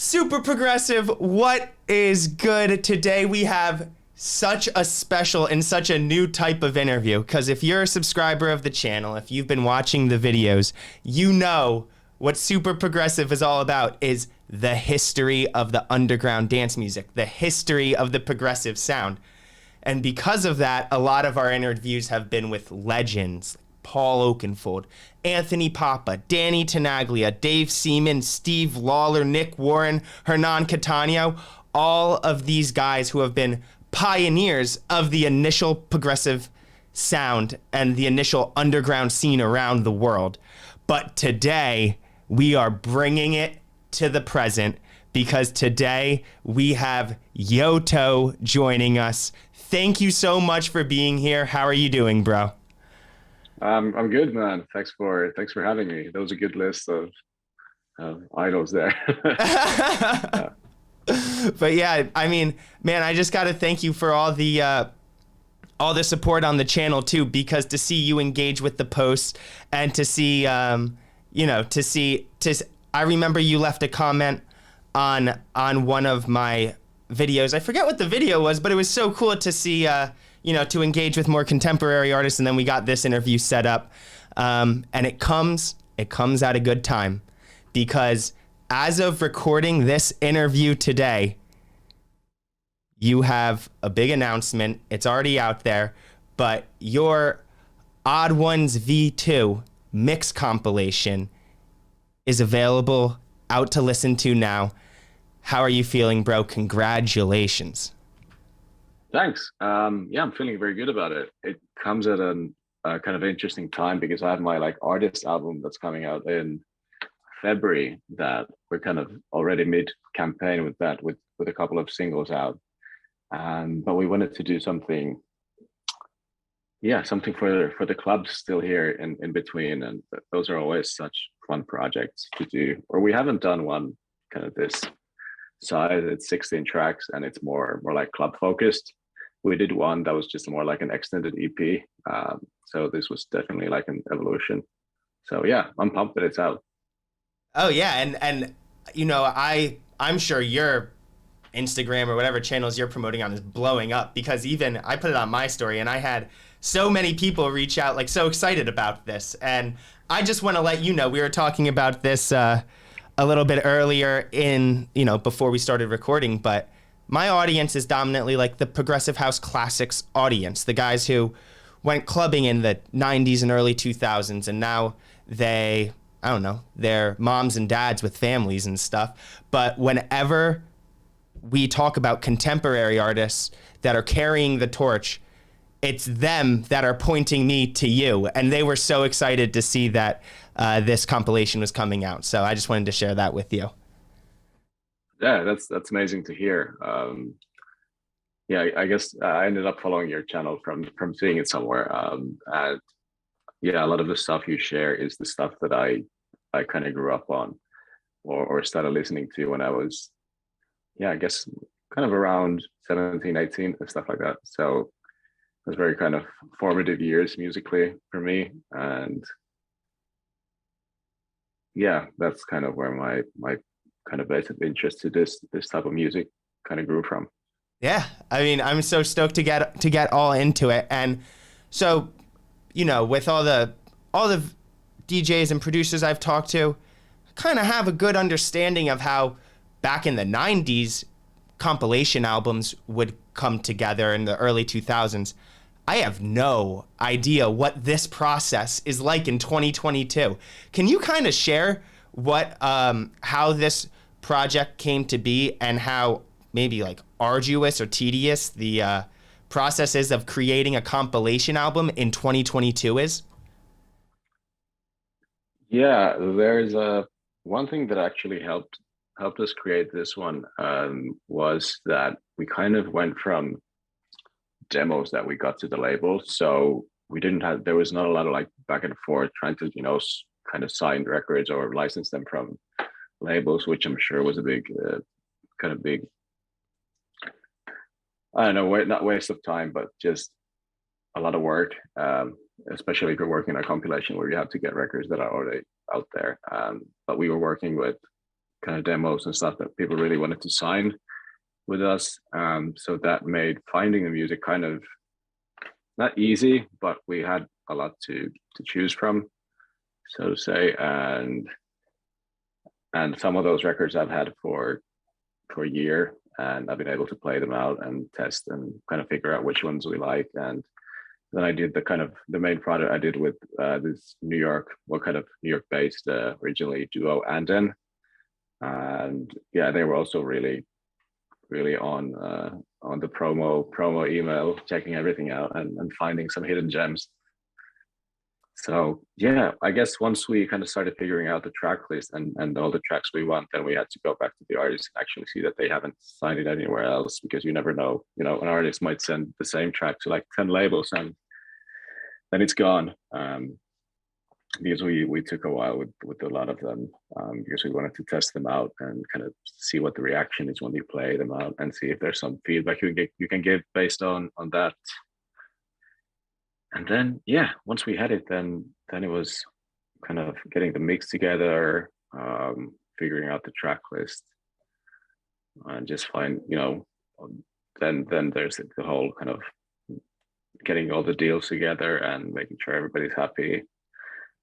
Super Progressive, what is good? Today we have such a special and such a new type of interview, because if you're a subscriber of the channel, if you've been watching the videos, you know what Super Progressive is all about is the history of the underground dance music, the history of the progressive sound. And because of that, a lot of our interviews have been with legends, Paul Oakenfold, Anthony Papa, Danny Tenaglia, Dave Seaman, Steve Lawler, Nick Warren, Hernan Catania, all of these guys who have been pioneers of the initial progressive sound and the initial underground scene around the world. But today, we are bringing it to the present because today we have Yotto joining us. Thank you so much for being here. How are you doing, bro? I'm good, man. Thanks for having me. That was a good list of idols there. Yeah. But yeah, I mean, man, I just got to thank you for all the support on the channel too, because to see you engage with the posts and to see, I remember you left a comment on one of my videos. I forget what the video was, but it was so cool to see, to engage with more contemporary artists. And then we got this interview set up, and it comes at a good time, because as of recording this interview today, you have a big announcement. It's already out there, but your Odd Ones V2 mix compilation is available, out to listen to now. How are you feeling, bro? Congratulations. Thanks. Yeah, I'm feeling very good about it. It comes at a kind of interesting time because I have my artist album that's coming out in February that we're kind of already mid campaign with that with a couple of singles out. But we wanted to do something for the clubs still here in between, and those are always such fun projects to do. Or we haven't done one kind of this size. It's 16 tracks and it's more like club focused. We did one that was just more like an extended EP. So this was definitely like an evolution. So yeah, I'm pumped that it's out. Oh yeah, and I'm sure your Instagram or whatever channels you're promoting on is blowing up, because even I put it on my story and I had so many people reach out, like, so excited about this. And I just want to let you know, we were talking about this a little bit earlier before we started recording, but my audience is dominantly like the progressive house classics audience, the guys who went clubbing in the 90s and early 2000s, and now they're moms and dads with families and stuff. But whenever we talk about contemporary artists that are carrying the torch, it's them that are pointing me to you. And they were so excited to see that this compilation was coming out. So I just wanted to share that with you. Yeah, that's amazing to hear. Yeah, I guess I ended up following your channel from seeing it somewhere. And yeah, a lot of the stuff you share is the stuff that I kind of grew up on or started listening to when I was, yeah, I guess kind of around 17, 18 and stuff like that. So it was very kind of formative years musically for me. And yeah, that's kind of where my kind of basic interest to this type of music kind of grew from. Yeah, I mean, I'm so stoked to get all into it. And so, with all the DJs and producers I've talked to, kind of have a good understanding of how back in the 90s compilation albums would come together in the early 2000s. I have no idea what this process is like in 2022. Can you kind of share how this project came to be and how maybe like arduous or tedious the process is of creating a compilation album in 2022 is? Yeah, there's one thing that actually helped us create this one, was that we kind of went from demos that we got to the label. So there was not a lot of back and forth trying to, kind of sign records or license them from labels, which I'm sure was a big, I don't know, not waste of time, but just a lot of work, especially if you're working on a compilation where you have to get records that are already out there. But we were working with kind of demos and stuff that people really wanted to sign with us. So that made finding the music kind of not easy, but we had a lot to choose from, so to say. And some of those records I've had for a year, and I've been able to play them out and test and kind of figure out which ones we like. And then I did the main project I did with this New York, kind of New York based originally duo Anden. And yeah, they were also really on the promo email, checking everything out and finding some hidden gems. So yeah, I guess once we kind of started figuring out the track list and all the tracks we want, then we had to go back to the artist and actually see that they haven't signed it anywhere else, because you never know. You know, an artist might send the same track to like 10 labels and then it's gone. Because we took a while with a lot of them, because we wanted to test them out and kind of see what the reaction is when you play them out and see if there's some feedback you can give based on that. And then yeah, once we had it, then it was kind of getting the mix together, figuring out the track list, and just then there's the whole kind of getting all the deals together and making sure everybody's happy.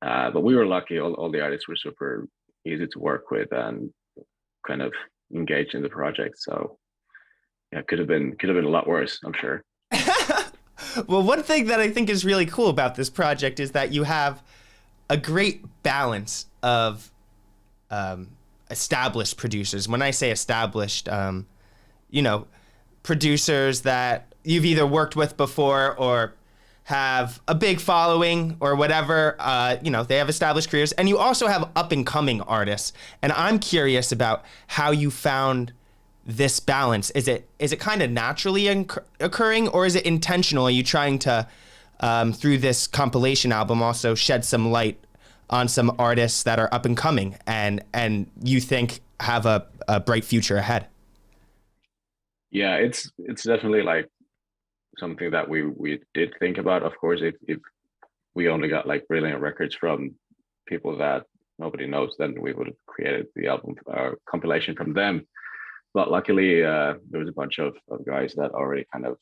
But we were lucky; all the artists were super easy to work with and kind of engaged in the project. So yeah, could have been a lot worse, I'm sure. Well, one thing that I think is really cool about this project is that you have a great balance of established producers. When I say established, producers that you've either worked with before or have a big following or whatever, they have established careers. And you also have up and coming artists. And I'm curious about how you found this balance. Is it kind of naturally occurring, or is it intentional? Are you trying to, through this compilation album, also shed some light on some artists that are up and coming and you think have a bright future ahead? Yeah, it's definitely like something that we did think about. Of course, if we only got like brilliant records from people that nobody knows, then we would have created the album compilation from them. But luckily, there was a bunch of guys that already kind of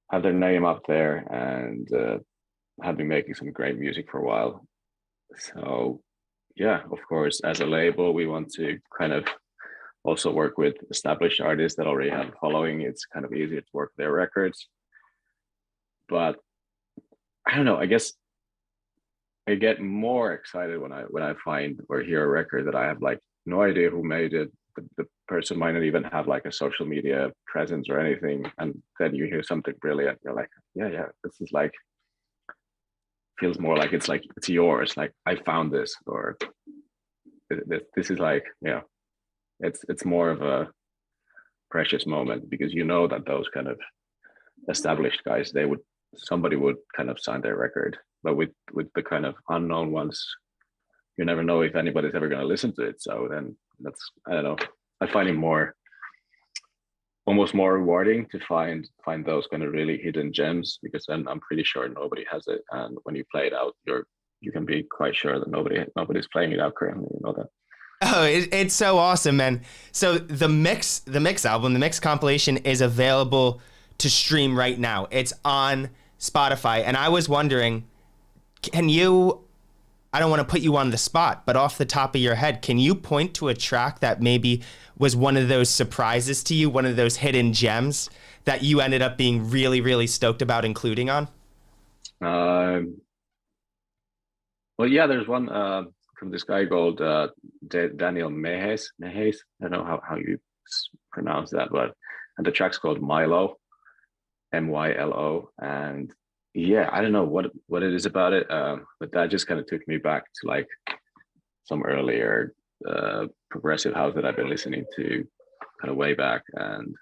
have their name up there and have been making some great music for a while. So yeah, of course, as a label, we want to kind of also work with established artists that already have a following. It's kind of easier to work their records. But I don't know, I guess I get more excited when I find or hear a record that I have like no idea who made it. The person might not even have like a social media presence or anything, and then you hear something brilliant, you're like, yeah, this is like, feels more like it's yours, like I found this, or this is like, yeah, it's more of a precious moment, because you know that those kind of established guys, somebody would kind of sign their record. But with the kind of unknown ones, you never know if anybody's ever going to listen to it. So then I don't know, I find it almost more rewarding to find those kind of really hidden gems, because then I'm pretty sure nobody has it, and when you play it out, you can be quite sure that nobody's playing it out currently. You know that. Oh, it's so awesome, man. So the mix album, the mix compilation is available to stream right now. It's on Spotify, and I was wondering, can you, I don't want to put you on the spot, but off the top of your head, can you point to a track that maybe was one of those surprises to you, one of those hidden gems that you ended up being really, really stoked about including on? Well, yeah, there's one from this guy called Daniel Mehes. I don't know how you pronounce that, and the track's called Milo, Mylo, and yeah, I don't know what it is about it, but that just kind of took me back to like some earlier progressive house that I've been listening to kind of way back, and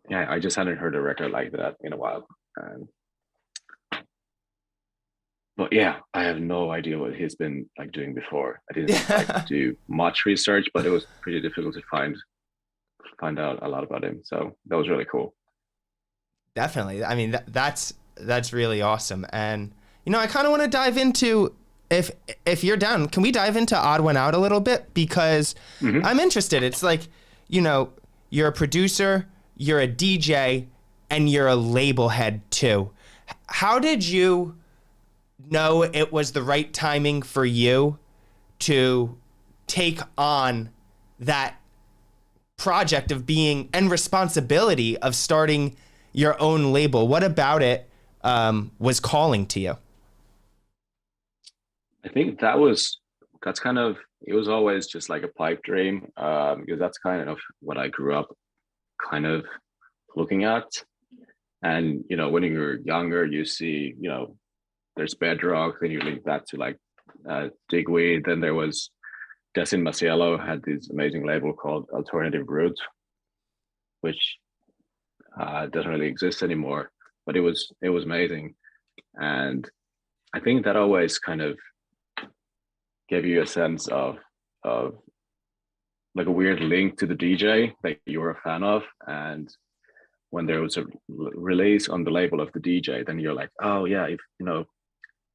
yeah, I just hadn't heard a record like that in a while. But yeah, I have no idea what he's been like doing before. I didn't like do much research, but it was pretty difficult to find out a lot about him. So that was really cool. Definitely. I mean, that's really awesome. And, I kind of want to dive into if if you're down, can we dive into Odd One Out a little bit? Because Hmm. I'm interested. It's like, you know, you're a producer, you're a DJ, and you're a label head too. How did you know it was the right timing for you to take on that project of being and responsibility of starting your own label? What about it was calling to you? I think that's kind of it was always just like a pipe dream, because that's kind of what I grew up kind of looking at. And when you're younger, you see, there's bedrock, then you link that to like digweed. Then there was Desin Maciello had this amazing label called Alternative Root, which doesn't really exist anymore, but it was amazing. And I think that always kind of gave you a sense of like a weird link to the DJ that you were a fan of. And when there was a release on the label of the DJ, then you're like, oh yeah,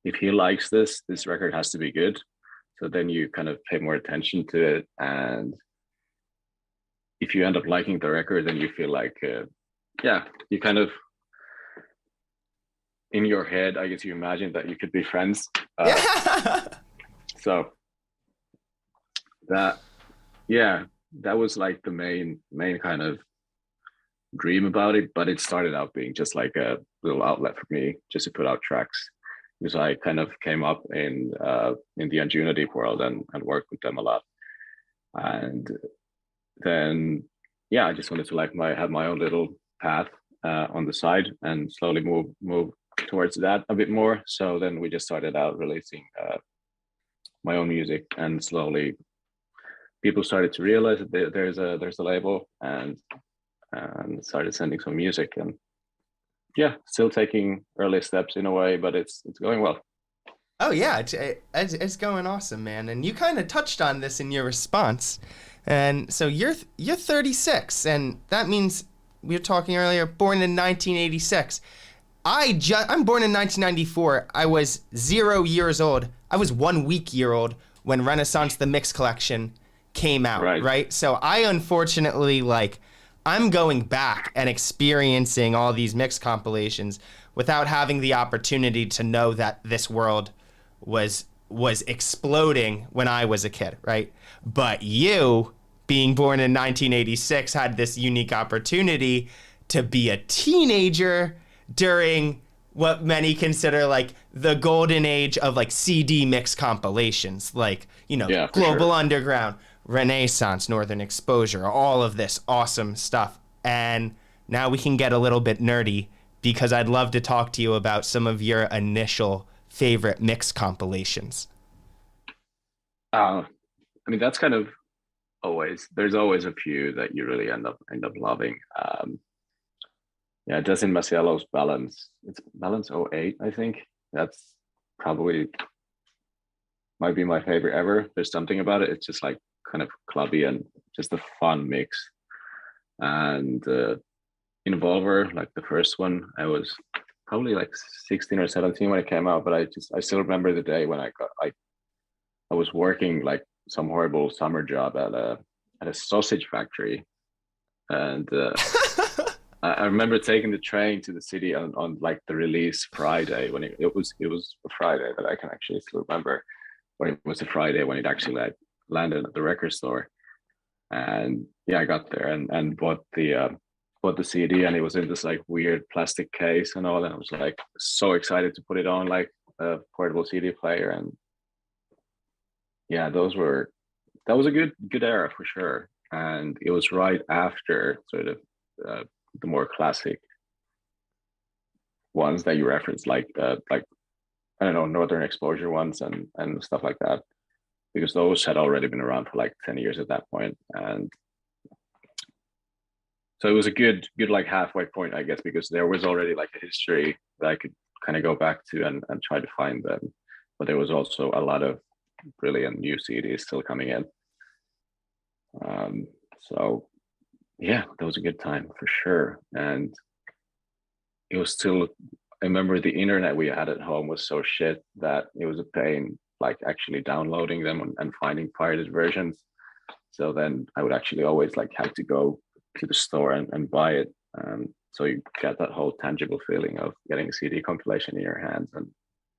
if he likes this record has to be good. So then you kind of pay more attention to it, and if you end up liking the record, then you feel like, yeah, you kind of in your head, I guess you imagine that you could be friends. Yeah. So that, yeah, that was like the main kind of dream about it. But it started out being just like a little outlet for me just to put out tracks, because I kind of came up in the Unity world and worked with them a lot. And then, yeah, I just wanted to like have my own little path on the side and slowly move towards that a bit more. So then we just started out releasing my own music, and slowly people started to realize that there's a label, and started sending some music. And yeah, still taking early steps in a way, but it's going well. Oh yeah, it's going awesome, man. And you kind of touched on this in your response. And so you're 36, and that means we were talking earlier, born in 1986. I'm born in 1994. I was 0 years old. I was 1 week old when Renaissance the Mix Collection came out, Right. right? So I unfortunately like I'm going back and experiencing all these mix compilations without having the opportunity to know that this world was exploding when I was a kid, right? But you, being born in 1986, had this unique opportunity to be a teenager during what many consider like the golden age of like CD mix compilations, like, Yeah, for Global sure. Underground, Renaissance, Northern Exposure, all of this awesome stuff. And now we can get a little bit nerdy because I'd love to talk to you about some of your initial favorite mix compilations. uh I mean, that's kind of there's always a few that you really end up loving. Yeah, Desin Maciello's Balance. It's Balance '08, I think. That's probably might be my favorite ever. There's something about it. It's just like kind of clubby and just a fun mix. And Involver, like the first one, I was probably like 16 or 17 when it came out, but I still remember the day when I was working like some horrible summer job at a sausage factory. And I remember taking the train to the city on like the release Friday, when it was a Friday that I can actually still remember, when it was a Friday when it actually like landed at the record store. And yeah, I got there and bought the CD, and it was in this like weird plastic case and all. And I was like so excited to put it on like a portable CD player. And yeah, that was a good era for sure. And it was right after sort of uh, the more classic ones that you referenced, like I don't know, Northern Exposure ones and stuff like that, because those had already been around for like 10 years at that point. And so it was a good like halfway point, I guess, because there was already like a history that I could kind of go back to and try to find them. But there was also a lot of brilliant new CDs still coming in. So yeah, that was a good time for sure. And it was still, I remember the internet we had at home was so shit that it was a pain like actually downloading them and finding pirated versions. So then I would actually always like have to go to the store and buy it. So you get that whole tangible feeling of getting a CD compilation in your hands and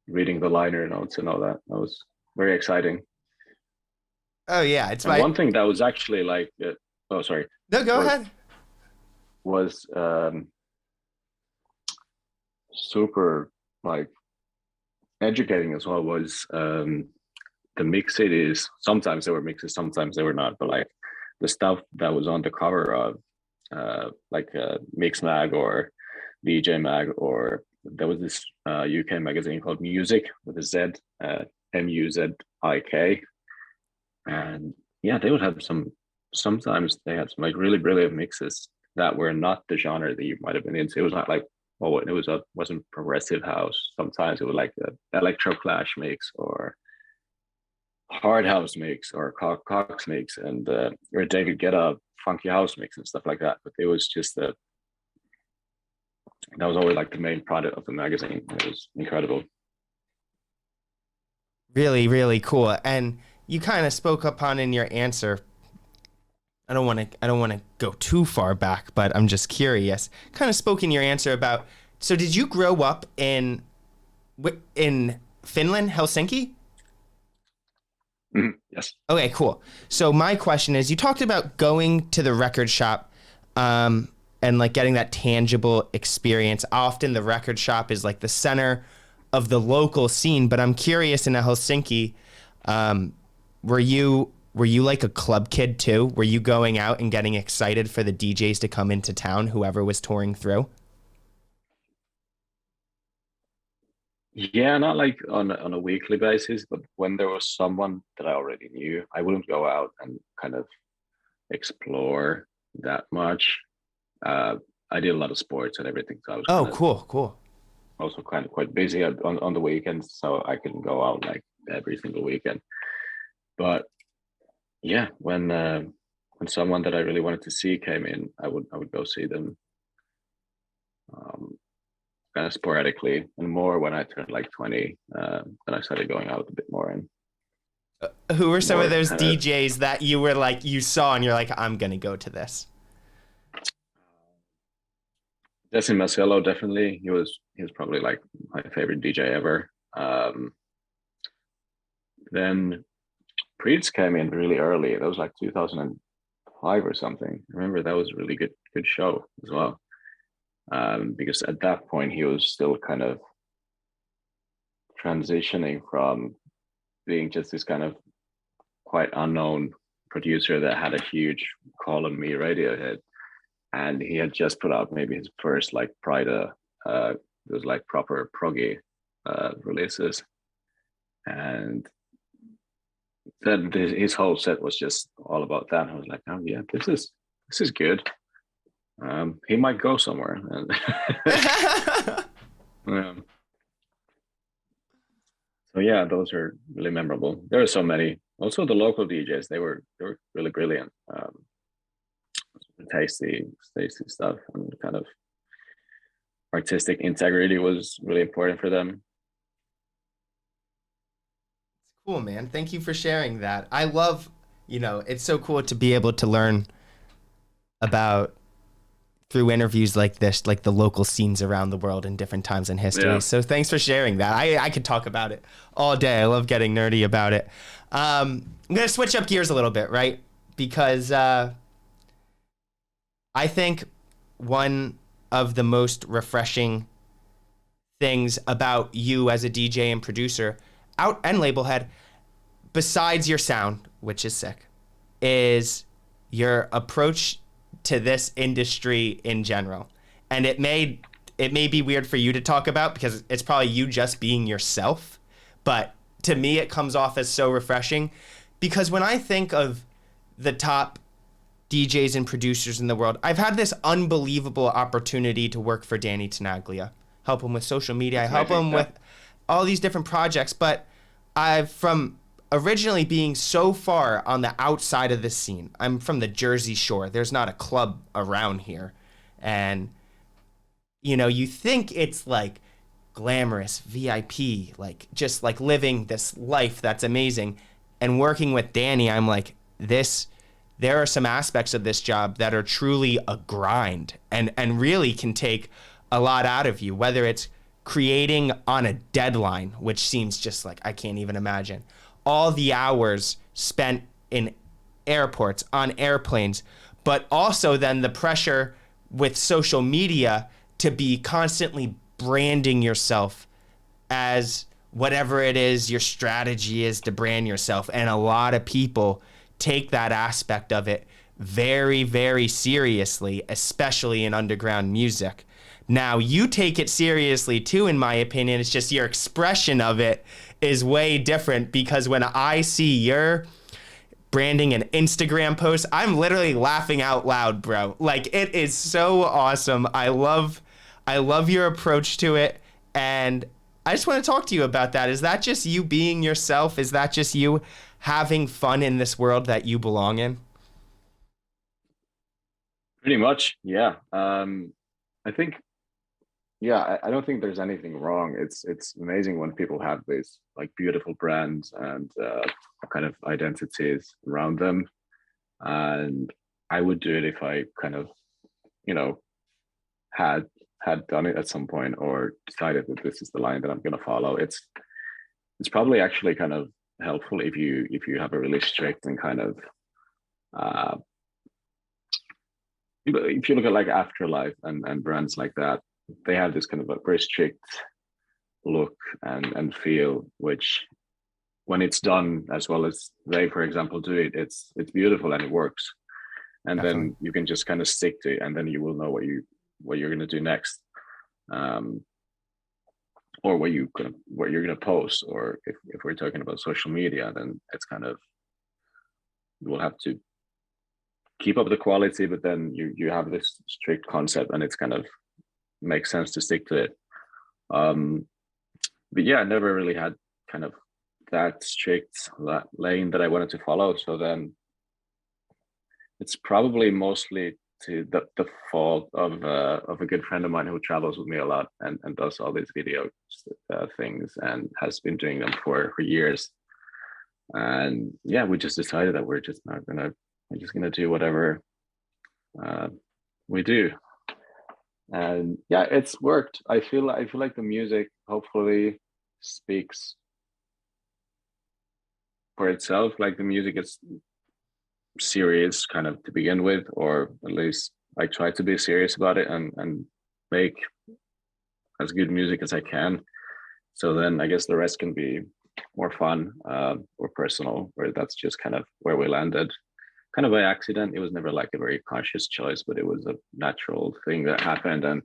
reading the liner notes and all that. That was very exciting. Oh yeah, it's And my. one thing that was actually like, oh sorry, No, go was ahead. was super like educating as well was the mix CDs. Sometimes they were mixes, sometimes they were not. But like the stuff that was on the cover of like Mix Mag or DJ Mag, or there was this UK magazine called Music with a Z, Muzik, and yeah, they would have some. Sometimes they had some like really brilliant mixes that were not the genre that you might have been into. It was not like it was wasn't progressive house. Sometimes it was like a electro clash mix or hard house mix or Cox mix and or David Guetta funky house mix and stuff like that. But it was just that was always like the main product of the magazine. It was incredible. Really, really cool. And you kind of spoke upon in your answer. I don't want to go too far back, but I'm just curious. Kind of spoke in your answer about. So did you grow up in Finland, Helsinki? Yes. Okay, cool. So my question is, you talked about going to the record shop, and like getting that tangible experience. Often the record shop is like the center of the local scene, but I'm curious in Helsinki, were you like a club kid too? Were you going out and getting excited for the DJs to come into town, whoever was touring through? Yeah, not like on a weekly basis, but when there was someone that I already knew, I wouldn't go out and kind of explore that much. I did a lot of sports and everything, so I was Oh, kind of cool, cool. also kind of quite busy on the weekends, so I couldn't go out like every single weekend. But yeah, when someone that I really wanted to see came in, I would go see them um, kind of sporadically, and more when I turned like 20. Then I started going out a bit more and Who were some of more those kind of. DJs that you were like, you saw and you're like, I'm gonna go to this? Jesse Marcello, definitely. He was probably like my favorite DJ ever. Then Preets came in really early. That was like 2005 or something. I remember that was a really good show as well. Because at that point he was still kind of transitioning from being just this kind of quite unknown producer that had a huge Call on Me radio hit, and he had just put out maybe his first like Prida, it was like proper proggy releases, and then his whole set was just all about that. I was like, oh yeah, this is good. He might go somewhere. um, so yeah, those are really memorable. There are so many. Also, the local DJs, they were really brilliant. Tasty stuff, and kind of artistic integrity was really important for them. Cool, man. Thank you for sharing that. I love, it's so cool to be able to learn about through interviews like this, like the local scenes around the world in different times in history. Yeah. So thanks for sharing that. I could talk about it all day. I love getting nerdy about it. I'm going to switch up gears a little bit, right? Because I think one of the most refreshing things about you as a DJ and producer out and label head, besides your sound, which is sick, is your approach to this industry in general. And it may be weird for you to talk about because it's probably you just being yourself, but to me it comes off as so refreshing because when I think of the top DJs and producers in the world, I've had this unbelievable opportunity to work for Danny Tenaglia, help him with social media, I help him with all these different projects, but I've from originally being so far on the outside of the scene. I'm from the Jersey Shore. There's not a club around here. And you think it's like glamorous VIP, like just like living this life that's amazing. And working with Danny, I'm like, there are some aspects of this job that are truly a grind and really can take a lot out of you, whether it's creating on a deadline, which seems just like I can't even imagine. All the hours spent in airports, on airplanes, but also then the pressure with social media to be constantly branding yourself as whatever it is your strategy is to brand yourself. And a lot of people take that aspect of it very, very seriously, especially in underground music. Now, you take it seriously too, in my opinion. It's just your expression of it is way different, because when I see your branding and Instagram posts, I'm literally laughing out loud, bro. Like, it is so awesome. I love your approach to it, and I just want to talk to you about that. Is that just you being yourself? Is that just you having fun in this world that you belong in? Pretty much, yeah. I think, yeah, I don't think there's anything wrong. It's amazing when people have these like beautiful brands and kind of identities around them. And I would do it if I kind of, you know, had done it at some point, or decided that this is the line that I'm going to follow. It's probably actually kind of helpful if you have a really strict and kind of uh, if you look at like Afterlife and brands like that, they have this kind of a very strict look and feel, which when it's done as well as they, for example, do it, it's beautiful and it works. And Definitely. then you can just kind of stick to it, and then you will know what you're gonna do next, um, or what you're gonna post. Or if we're talking about social media, then it's kind of, you will have to keep up the quality, but then you have this strict concept, and it's kind of makes sense to stick to it. Um, but yeah, I never really had kind of that strict lane that I wanted to follow. So then it's probably mostly to the fault of a good friend of mine who travels with me a lot and does all these video things and has been doing them for years. And yeah, we just decided that we're just gonna do whatever uh, we do. And yeah, it's worked. I feel like the music hopefully speaks for itself. Like the music is serious kind of to begin with, or at least I try to be serious about it and make as good music as I can. So then I guess the rest can be more fun or personal, or that's just kind of where we landed. Kind of by accident. It was never like a very conscious choice, but it was a natural thing that happened. And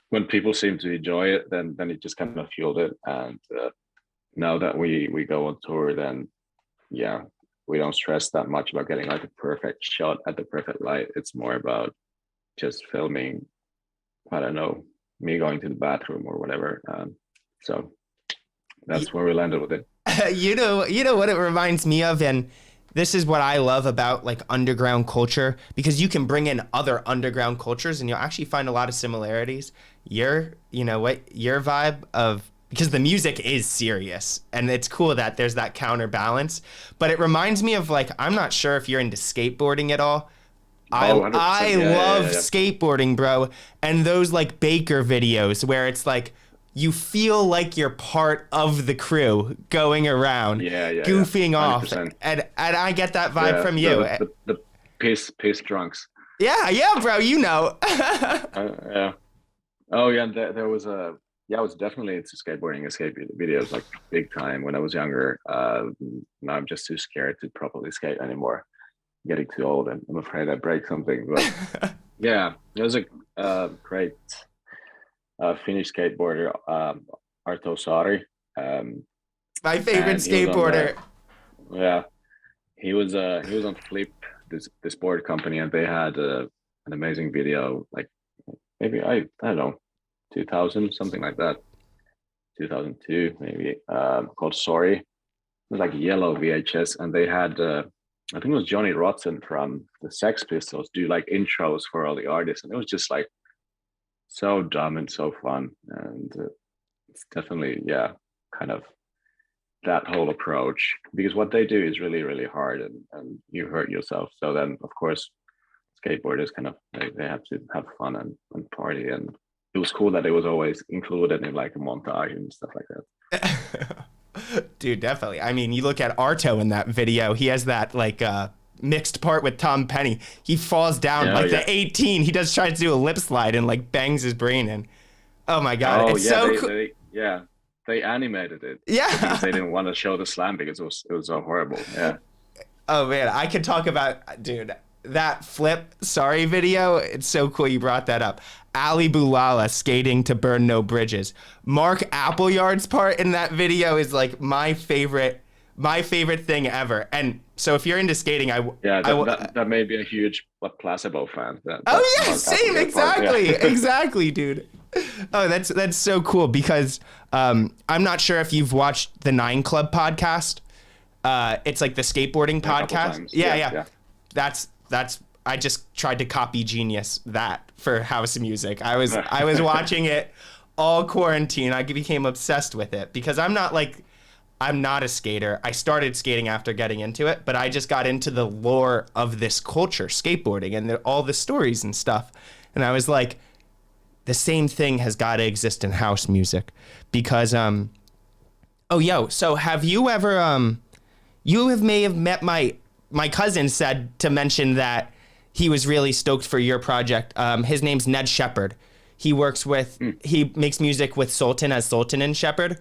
when people seem to enjoy it, then it just kind of fueled it. And now that we go on tour, then yeah, we don't stress that much about getting like a perfect shot at the perfect light. It's more about just filming, I don't know, me going to the bathroom or whatever. So that's where we landed with it. You know what it reminds me of, and this is what I love about like underground culture, because you can bring in other underground cultures and you'll actually find a lot of similarities. You know what, your vibe of, because the music is serious and it's cool that there's that counterbalance, but it reminds me of like, I'm not sure if you're into skateboarding at all. Oh, I 100%. Yeah, love yeah, yeah. skateboarding, bro. And those like Baker videos where it's like you feel like you're part of the crew going around, Yeah, yeah, yeah. goofing off. 100%. And I get that vibe Yeah, from you. the piss drunks. Yeah, yeah, bro, you know. Yeah. Oh yeah, there was a, yeah, I was definitely into skateboarding and skate videos like big time when I was younger. Now I'm just too scared to properly skate anymore. Getting too old, and I'm afraid I break something. But yeah, there was a great Finnish skateboarder, Arto Saari, My favorite and he was on the, skateboarder. yeah, he was on Flip, this board company, and they had an amazing video, like maybe I don't know, 2000 something like that, 2002 maybe, called Sorry. It was like yellow VHS, and they had I think it was Johnny Rotten from the Sex Pistols do like intros for all the artists, and it was just like so dumb and so fun, and it's definitely, yeah, kind of that whole approach, because what they do is really really hard, and you hurt yourself. So then of course skateboarders kind of they have to have fun and party, and it was cool that it was always included in like a montage and stuff like that. Dude, definitely. I mean, you look at Arto in that video, he has that like mixed part with Tom Penny. He falls down Yeah, like yeah. the 18. He does try to do a lip slide and like bangs his brain in. Oh my God. Oh It's yeah, so cool. they animated it because Yeah. they didn't want to show the slam because it was so horrible. Yeah. Oh man, I could talk about, dude, that flip sorry video. It's so cool you brought that up. Ali Boulala skating to burn no bridges. Mark Appleyard's part in that video is like my favorite thing ever. And so if you're into skating, Yeah, I that may be a huge placebo fan. That oh yeah, Mark same, Applegate part, exactly, yeah. exactly, dude. Oh, that's so cool because I'm not sure if you've watched the Nine Club podcast. It's like the skateboarding A couple podcast. times. Yeah, Yeah, yeah. yeah. That's I just tried to copy Genius that for house music. I was watching it all quarantine. I became obsessed with it because I'm not a skater. I started skating after getting into it, but I just got into the lore of this culture, skateboarding, and all the stories and stuff. And I was like, the same thing has got to exist in house music because oh yo, so have you ever may have met my cousin said to mention that he was really stoked for your project. His name's Ned Shepard. He makes music with Sultan as Sultan and Shepard.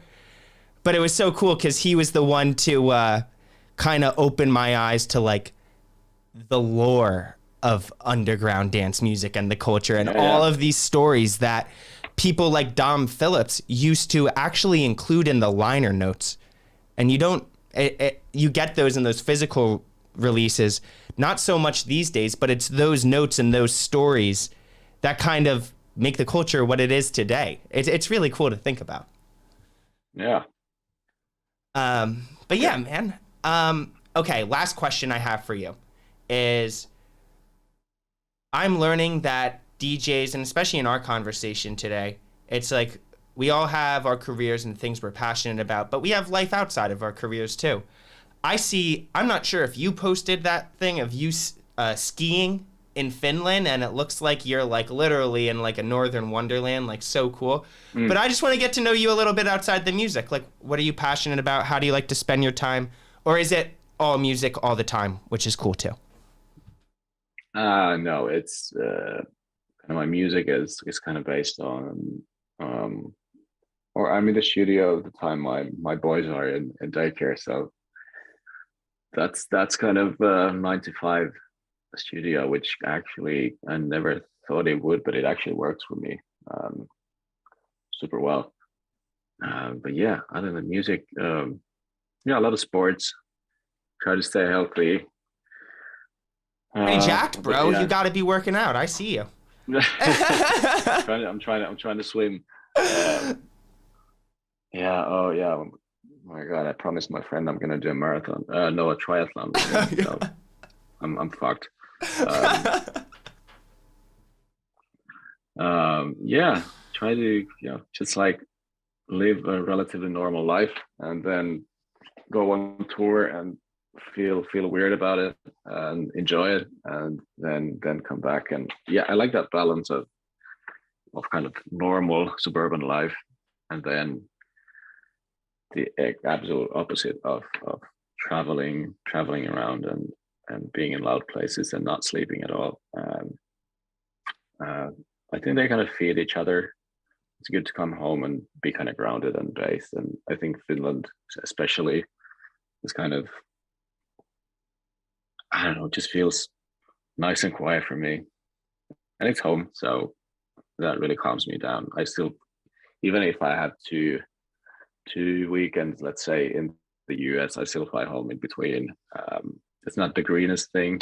But it was so cool because he was the one to kind of open my eyes to like the lore of underground dance music and the culture and Yeah, all yeah. of these stories that people like Dom Phillips used to actually include in the liner notes. And you don't, you get those in those physical releases, not so much these days, but it's those notes and those stories that kind of make the culture what it is today. It's really cool to think about. Yeah. But yeah, man. Okay, last question I have for you is I'm learning that DJs, and especially in our conversation today, it's like we all have our careers and things we're passionate about, but we have life outside of our careers too. I'm not sure if you posted that thing of you skiing in Finland, and it looks like you're like literally in like a northern wonderland, like so cool. But Mm. I just want to get to know you a little bit outside the music. Like, what are you passionate about? How do you like to spend your time? Or is it all music all the time, which is cool too? No, it's kind of my music is kind of based on um or I'm in the studio at the time my boys are in daycare, so that's kind of 9 to 5 studio, which actually I never thought it would, but it actually works for me super well. But yeah, other than music, yeah, a lot of sports. Try to stay healthy. Pretty jacked, But bro. You yeah, got to be working out. I see you. I'm trying to swim. Um, yeah. Oh yeah. Oh my God, I promised my friend I'm gonna do a marathon. No, a triathlon with him. So I'm fucked. Um, yeah. Try to just like live a relatively normal life, and then go on tour and feel weird about it and enjoy it, and then come back. And yeah, I like that balance of kind of normal suburban life, and then the absolute opposite of traveling around and being in loud places and not sleeping at all. Uh, I think they kind of feed each other. It's good to come home and be kind of grounded and based, and I think Finland especially is kind of, I don't know, just feels nice and quiet for me, and it's home, so that really calms me down. I still, even if I have two weekends, let's say in the US, I still fly home in between. It's not the greenest thing,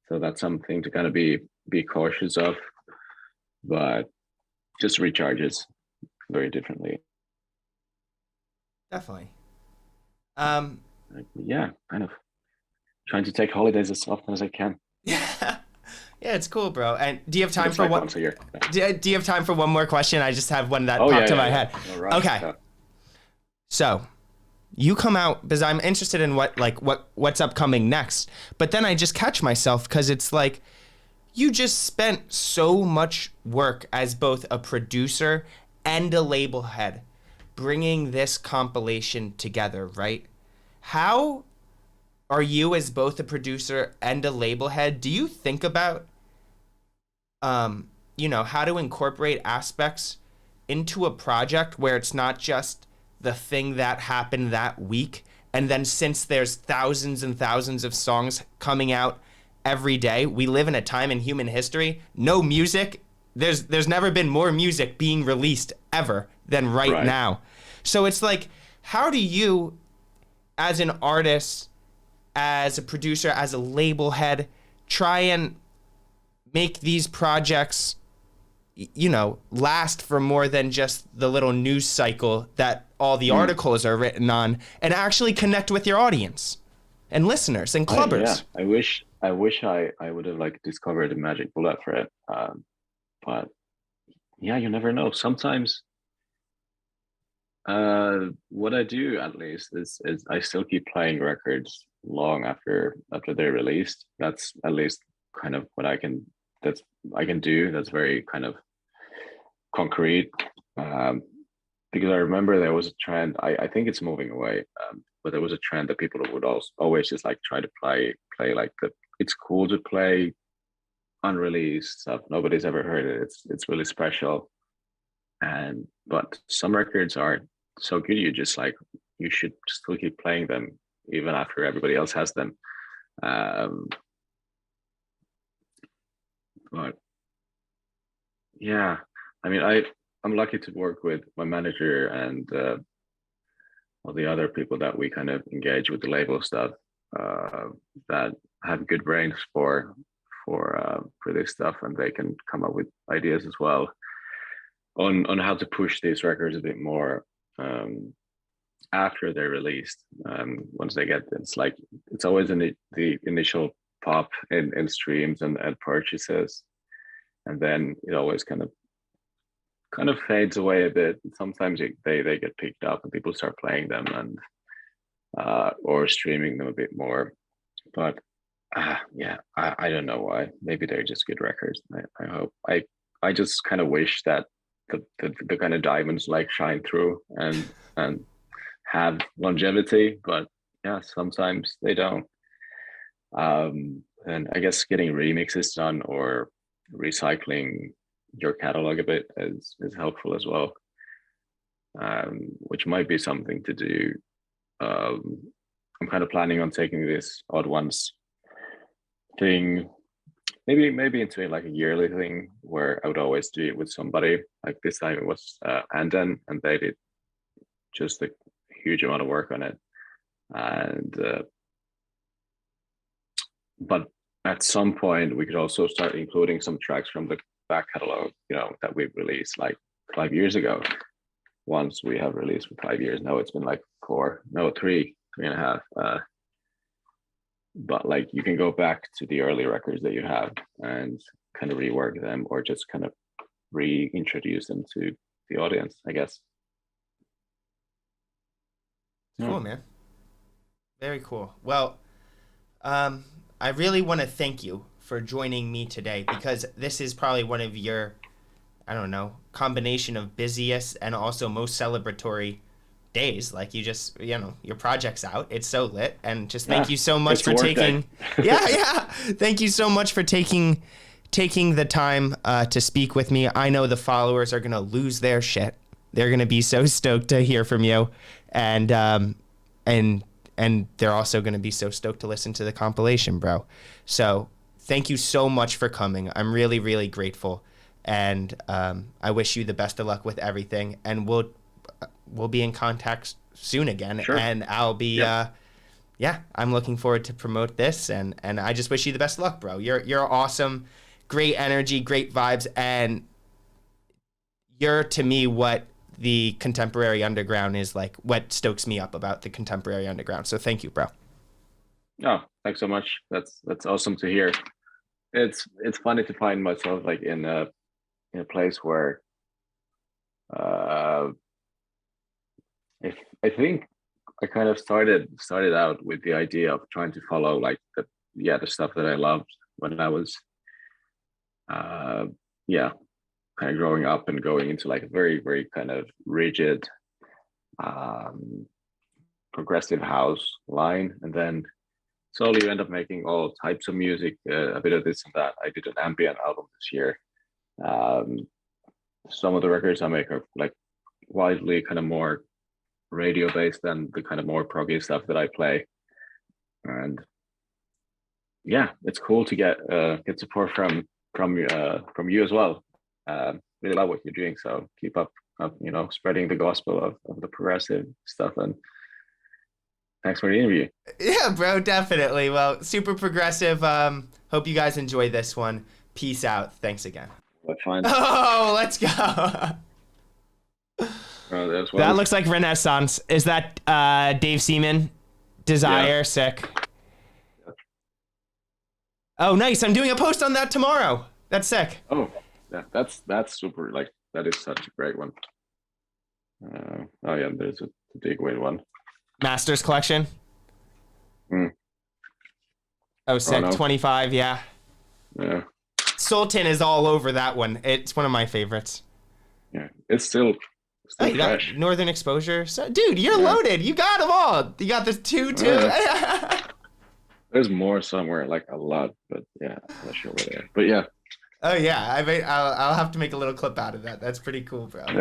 so that's something to kind of be cautious of, but just recharges very differently. Definitely. Um, Like, yeah, kind of trying to take holidays as often as I can. yeah. Yeah, it's cool, bro. And do you have time Just for like what? once a year. Do you have time for one more question? I just have one that Oh popped yeah, to yeah, my yeah. head. All right. Okay. Yeah. So, you come out because I'm interested in what's upcoming next. But then I just catch myself because it's like you just spent so much work as both a producer and a label head bringing this compilation together, right? How are you as both a producer and a label head? Do you think about how to incorporate aspects into a project where it's not just the thing that happened that week. And then since there's thousands and thousands of songs coming out every day, we live in a time in human history, no music. There's never been more music being released ever than right Right. now. So it's like, how do you, as an artist, as a producer, as a label head, try and make these projects last for more than just the little news cycle that all the articles are written on, and actually connect with your audience and listeners and Yeah, clubbers? I would have like discovered the magic bullet for it. But yeah, you never know. Sometimes what I do at least is I still keep playing records long after they're released. That's at least kind of what I can do. That's very kind of concrete. Um, because I remember there was a trend. I think it's moving away. But there was a trend that people would also always just like try to play like the. It's cool to play unreleased stuff. Nobody's ever heard it. It's really special. And but some records are so good. You should still keep playing them even after everybody else has them. Um, but yeah, I mean, I'm lucky to work with my manager and all the other people that we kind of engage with the label stuff uh, that have good brains for this stuff, and they can come up with ideas as well on how to push these records a bit more after they're released. Once they get it's like it's always in the initial pop in streams and purchases, and then it always kind of fades away a bit. Sometimes they get picked up and people start playing them and or streaming them a bit more. But yeah, I don't know why. Maybe they're just good records. I hope. I just kind of wish that the kind of diamonds like shine through and have longevity. But yeah, sometimes they don't. And I guess getting remixes done or recycling your catalog a bit is helpful as well, which might be something to do. I'm kind of planning on taking this odd ones thing, maybe into like a yearly thing where I would always do it with somebody. Like this time it was Anden, and they did just a huge amount of work on it. And but at some point we could also start including some tracks from the back catalog, that we've released like 5 years ago. Once we have released for 5 years now, it's been like 3.5. But like you can go back to the early records that you have and kind of rework them, or just kind of reintroduce them to the audience, I guess. Cool, man. Very cool. Well, I really want to thank you for joining me today, because this is probably one of your, I don't know, combination of busiest and also most celebratory days. Like you just, your project's out. It's so lit. And just thank you so much for taking, yeah. Thank you so much for taking the time to speak with me. I know the followers are going to lose their shit. They're going to be so stoked to hear from you. And they're also going to be so stoked to listen to the compilation, bro. So thank you so much for coming. I'm really, really grateful. And I wish you the best of luck with everything. And we'll be in contact soon again. Sure. And I'll be, I'm looking forward to promote this. And I just wish you the best of luck, bro. You're awesome. Great energy, great vibes. And you're, to me, what the contemporary underground is like, what stokes me up about the contemporary underground. So thank you, bro. Oh, thanks so much. That's awesome to hear. it's funny to find myself like in a place where uh if I think I kind of started out with the idea of trying to follow like the stuff that I loved when I was uh yeah kind of growing up and going into like a very kind of rigid um progressive house line, and then slowly you end up making all types of music, a bit of this and that. I did an ambient album this year. um some of the records I make are like widely kind of more radio based than the kind of more proggy stuff that I play. And yeah, it's cool to get support from you as well. Really love what you're doing, so keep up, spreading the gospel of the progressive stuff. And thanks for the interview. Yeah, bro, definitely. Well, super progressive. Hope you guys enjoy this one. Peace out. Thanks again. What fun. Oh, let's go. That looks like Renaissance. Is that Dave Seaman? Desire, Yeah. sick. Oh, nice. I'm doing a post on that tomorrow. That's sick. Oh, yeah, that's super. Like that is such a great one. Oh yeah, there's a big weight one. Masters collection. Mm. Oh, sick. no. 25, yeah. Yeah, Sultan is all over that one. It's one of my favorites. yeah, it's still Oh, you got fresh. Northern Exposure. So, dude, you're Yeah. loaded. You got them all. You got the two, too. Yeah. There's more somewhere, like a lot, but yeah, I'm not sure where they are. But yeah. Oh, yeah. I'll have to make a little clip out of that. That's pretty cool, bro. Yeah.